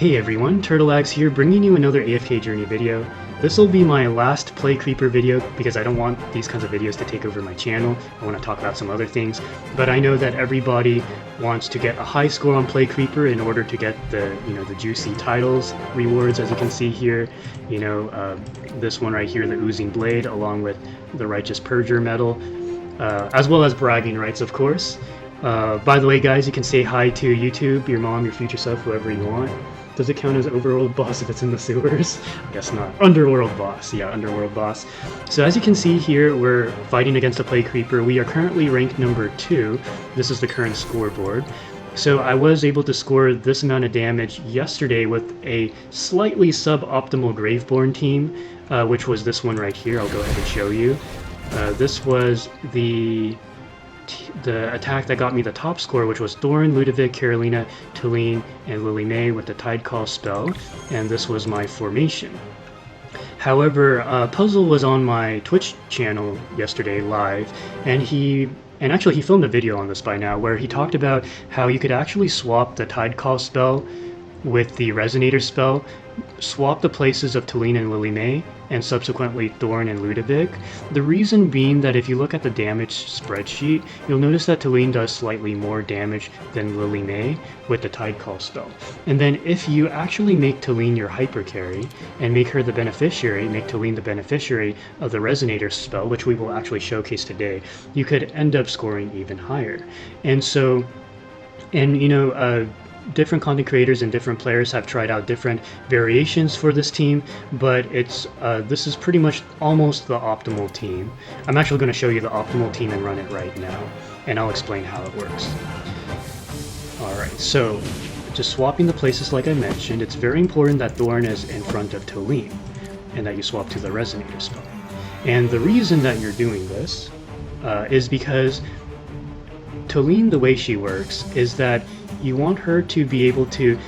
Hey everyone, Turtleaxe here, bringing you another AFK journey video. This will be my last Play Creeper video because I don't want these kinds of videos to take over my channel. I want to talk about some other things, but I know that everybody wants to get a high score on Play Creeper in order to get the the juicy titles rewards, as you can see here. This one right here, the Oozing Blade, along with the Righteous Purger medal, as well as bragging rights, of course. By the way, guys, you can say hi to YouTube, your mom, your future self, whoever you want. Does it count as overworld boss if it's in the sewers? I guess not. Underworld boss. Yeah, underworld boss. So as you can see here, we're fighting against a Play Creeper. We are currently ranked number 2. This is the current scoreboard. So I was able to score this amount of damage yesterday with a slightly suboptimal Graveborn team, which was this one right here. I'll go ahead and show you. This was the attack that got me the top score, which was Thorin, Ludovic, Carolina, Talene, and Lily May with the Tide Call spell, and this was my formation. However, Puzzle was on my Twitch channel yesterday live, and actually he filmed a video on this by now where he talked about how you could actually swap the Tide Call spell with the Resonator spell, swap the places of Talene and Lily May, and subsequently Thorin and Ludovic. The reason being that if you look at the damage spreadsheet, you'll notice that Talene does slightly more damage than Lily May with the Tide Call spell. And then if you actually make Talene your hyper carry and make her the beneficiary, make Talene the beneficiary of the Resonator spell, which we will actually showcase today, you could end up scoring even higher. And so, different content creators and different players have tried out different variations for this team, but this is pretty much almost the optimal team. I'm actually going to show you the optimal team and run it right now, and I'll explain how it works. Alright, so just swapping the places like I mentioned, it's very important that Thorin is in front of Talene, and that you swap to the Resonator spell. And the reason that you're doing this is because Talene, the way she works, is that you want her to be able to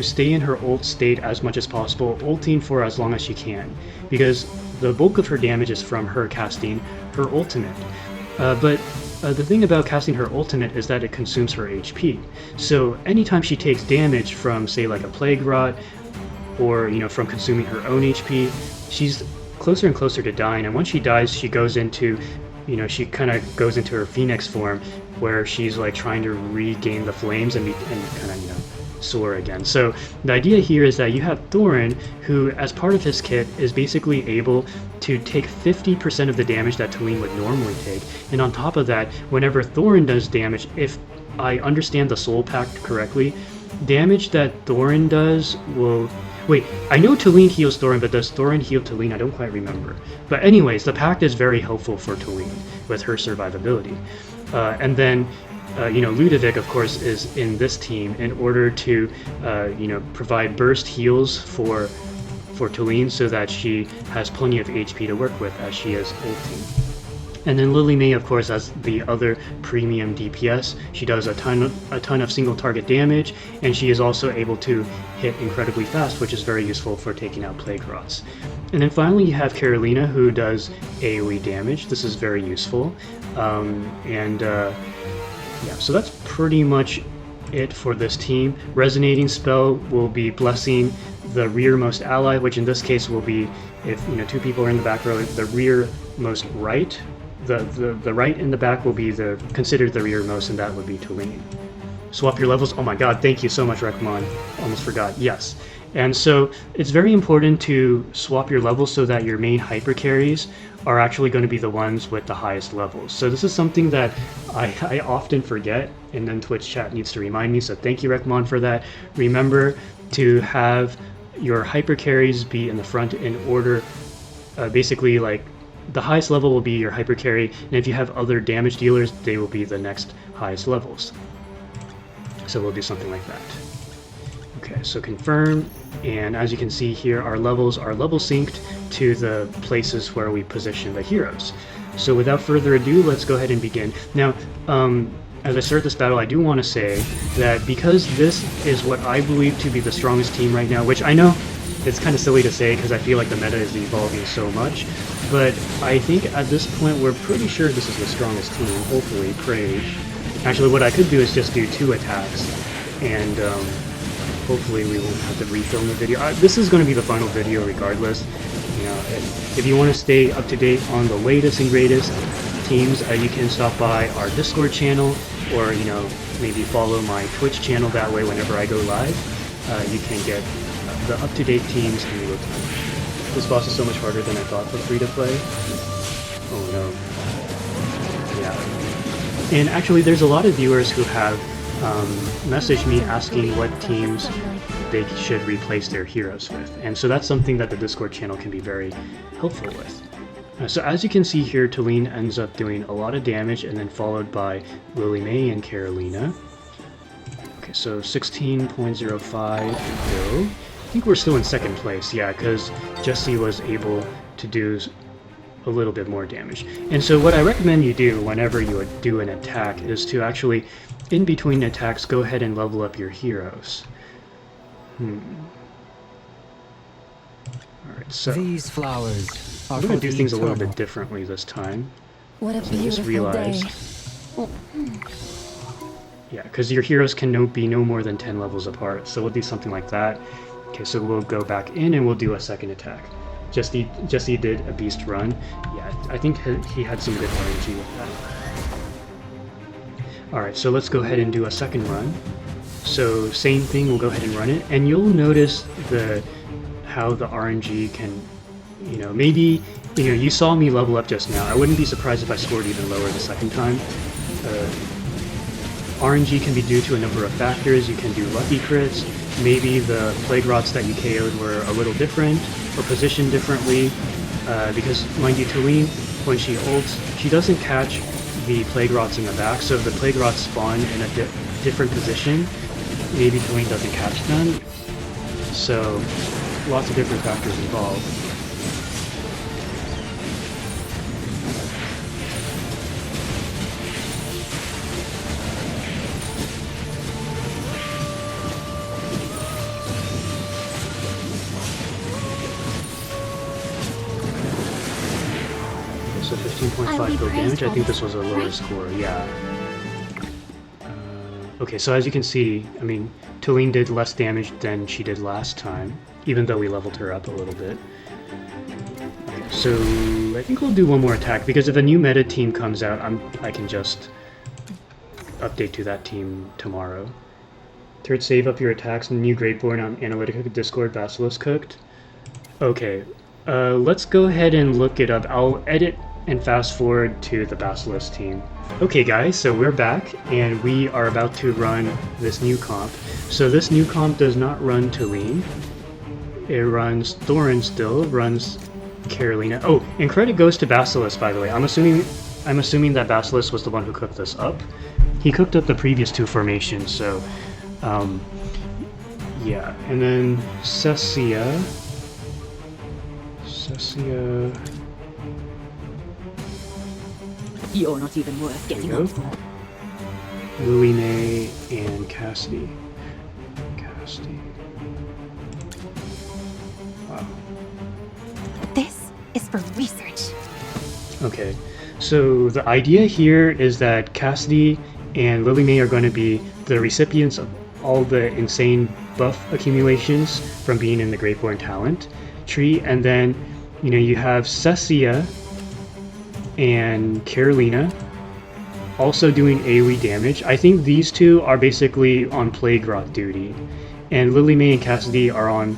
stay in her ult state as much as possible, ulting for as long as she can, because the bulk of her damage is from her casting her ultimate. But the thing about casting her ultimate is that it consumes her HP. So anytime she takes damage from, say, like a Plague Rot, or from consuming her own HP, she's closer and closer to dying. And once she dies, she goes into she kind of goes into her Phoenix form, where she's like trying to regain the flames and kind of soar again. So the idea here is that you have Thorin, who as part of his kit is basically able to take 50% of the damage that Talene would normally take, and on top of that, whenever Thorin does damage, if I understand the Soul Pact correctly, damage that Thorin does will... Wait, I know Talene heals Thorin, but does Thorin heal Talene? I don't quite remember. But anyways, the Pact is very helpful for Talene with her survivability. And then, Ludovic, of course, is in this team in order to, provide burst heals for Talene so that she has plenty of HP to work with as she is ulting. And then Lily May, of course, as the other premium DPS. She does a ton of single target damage, and she is also able to hit incredibly fast, which is very useful for taking out Plague Rots. And then finally you have Carolina, who does AoE damage. This is very useful. Yeah, so that's pretty much it for this team. Resonating spell will be blessing the rearmost ally, which in this case will be, if two people are in the back row, the rearmost right. The right in the back will be considered the rearmost, and that would be Talene. Swap your levels. Oh my god, thank you so much, Rekmon. Almost forgot. Yes. And so it's very important to swap your levels so that your main hyper carries are actually going to be the ones with the highest levels. So this is something that I often forget, and then Twitch chat needs to remind me, so thank you, Rekmon, for that. Remember to have your hyper carries be in the front in order, basically like the highest level will be your hyper carry, and if you have other damage dealers, they will be the next highest levels. So we'll do something like that. Okay, so confirm, and as you can see here, our levels are level synced to the places where we position the heroes. So without further ado, let's go ahead and begin. Now, as I start this battle, I do want to say that because this is what I believe to be the strongest team right now, which I know it's kind of silly to say because I feel like the meta is evolving so much, but I think at this point we're pretty sure this is the strongest team, hopefully, Prage. Actually, what I could do is just do 2 attacks and hopefully we won't have to refilm the video. This is going to be the final video regardless. You know, if you want to stay up to date on the latest and greatest teams, you can stop by our Discord channel, or you know, maybe follow my Twitch channel. That way, whenever I go live, you can get the up-to-date teams in real time. This boss is so much harder than I thought for free-to-play. Oh no. Yeah. And actually, there's a lot of viewers who have messaged me asking what teams they should replace their heroes with. And so that's something that the Discord channel can be very helpful with. So as you can see here, Talene ends up doing a lot of damage, and then followed by Lily May and Carolina. Okay, so 16.05 go. I think we're still in second place, yeah, because Jessie was able to do a little bit more damage. And so what I recommend you do whenever you do an attack is to actually, in between attacks, go ahead and level up your heroes. Alright, so these flowers are I'm going to do things a little bit differently this time. What a So I beautiful just realized. day. Yeah, because your heroes can be no more than 10 levels apart, so we'll do something like that. Okay, so we'll go back in and we'll do a second attack. Jesse did a beast run. Yeah, I think he had some good RNG with that. Alright, so let's go ahead and do a second run. So same thing, we'll go ahead and run it, and you'll notice how the RNG can, you know, maybe, you know, you saw me level up just now. I wouldn't be surprised if I scored even lower the second time. RNG can be due to a number of factors. You can do lucky crits, maybe the plague rots that you KO'd were a little different, or positioned differently, because, mind you, Talene, when she ults, she doesn't catch the plague rots in the back, so if the plague rots spawn in a different position, maybe Talene doesn't catch them. So, lots of different factors involved. So 15.5 build damage. I think this was a lower score, yeah. Okay, so as you can see, I mean, Talene did less damage than she did last time, even though we leveled her up a little bit. Okay, so I think we'll do one more attack, because if a new meta team comes out, I can just update to that team tomorrow. Third, save up your attacks. New Greatborn on Analytica Discord Basilisk cooked. Okay, let's go ahead and look it up. I'll edit and fast forward to the Basilisk team. Okay guys, so we're back, and we are about to run this new comp. So this new comp does not run Talene. It runs Thorin still, runs Carolina. Oh, and credit goes to Basilisk, by the way. I'm assuming that Basilisk was the one who cooked this up. He cooked up the previous two formations, so yeah. And then Cessia. You're not even worth getting up for. Lily May and Cassadee. Wow. This is for research. Okay, so the idea here is that Cassadee and Lily May are going to be the recipients of all the insane buff accumulations from being in the Greatborn talent tree, and then, you know, you have Cessia and Carolina also doing AoE damage. I think these two are basically on Plague Rot duty, and Lily May and Cassadee are on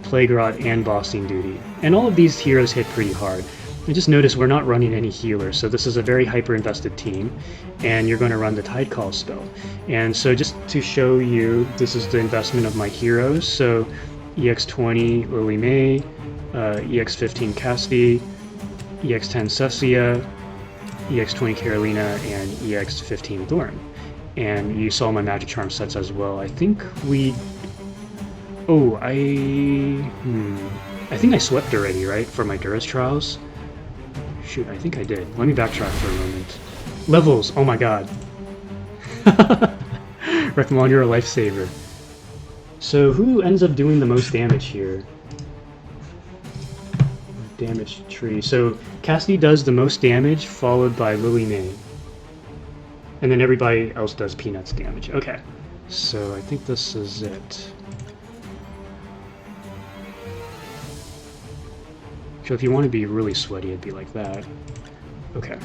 Plague Rot and bossing duty. And all of these heroes hit pretty hard. And just notice we're not running any healers, so this is a very hyper-invested team, and you're going to run the Tidecall spell. And so just to show you, this is the investment of my heroes. So EX20 Lily May, EX15 Cassadee, EX10 Cessia, EX20 Carolina, and EX15 Thorin. And you saw my Magic Charm sets as well. I think we... Oh, I think I swept already, right? For my Durus Trials? Shoot, I think I did. Let me backtrack for a moment. Levels! Oh my god. Rekmon, you're a lifesaver. So who ends up doing the most damage here? Damage tree. So Cassadee does the most damage, followed by Lily May. And then everybody else does peanuts damage. Okay. So I think this is it. So if you want to be really sweaty, it'd be like that. Okay.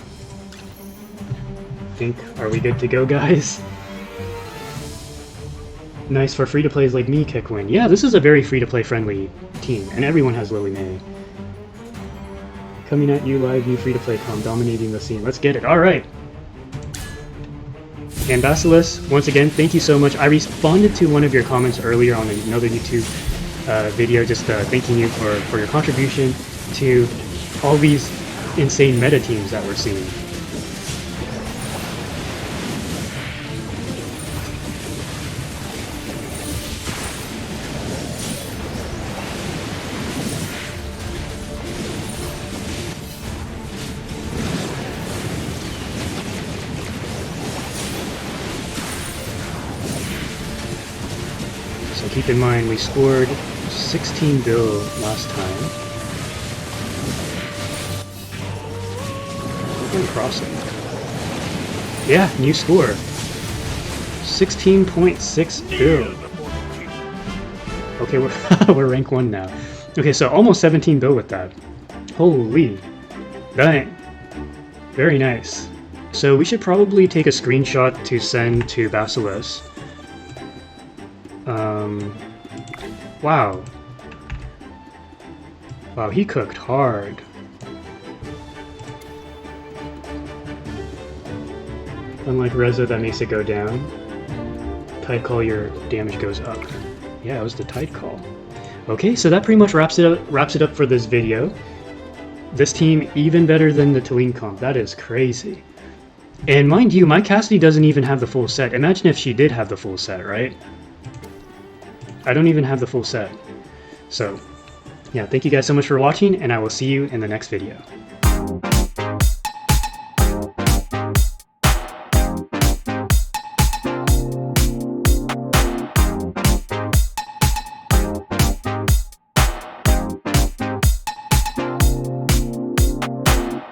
Are we good to go, guys? Nice for free-to-plays like me, Kickwin. Yeah, this is a very free-to-play friendly team, and everyone has Lily May. Coming at you live, new free-to-play com, dominating the scene. Let's get it. Alright! And Basilisk, once again, thank you so much. I responded to one of your comments earlier on another YouTube video, just thanking you for your contribution to all these insane meta teams that we're seeing. So keep in mind, we scored 16 bill last time. We're going crossing. Yeah, new score. 16.6 bill. Okay, we're rank 1 now. Okay, so almost 17 bill with that. Holy. Dang. Very nice. So we should probably take a screenshot to send to Basilisk. Wow. Wow, he cooked hard. Unlike Reza, that makes it go down. Tide call, your damage goes up. Yeah, it was the tide call. Okay, so that pretty much wraps it up for this video. This team even better than the Talene comp. That is crazy. And mind you, my Cassadee doesn't even have the full set. Imagine if she did have the full set, right? I don't even have the full set. So, yeah, thank you guys so much for watching, and I will see you in the next video.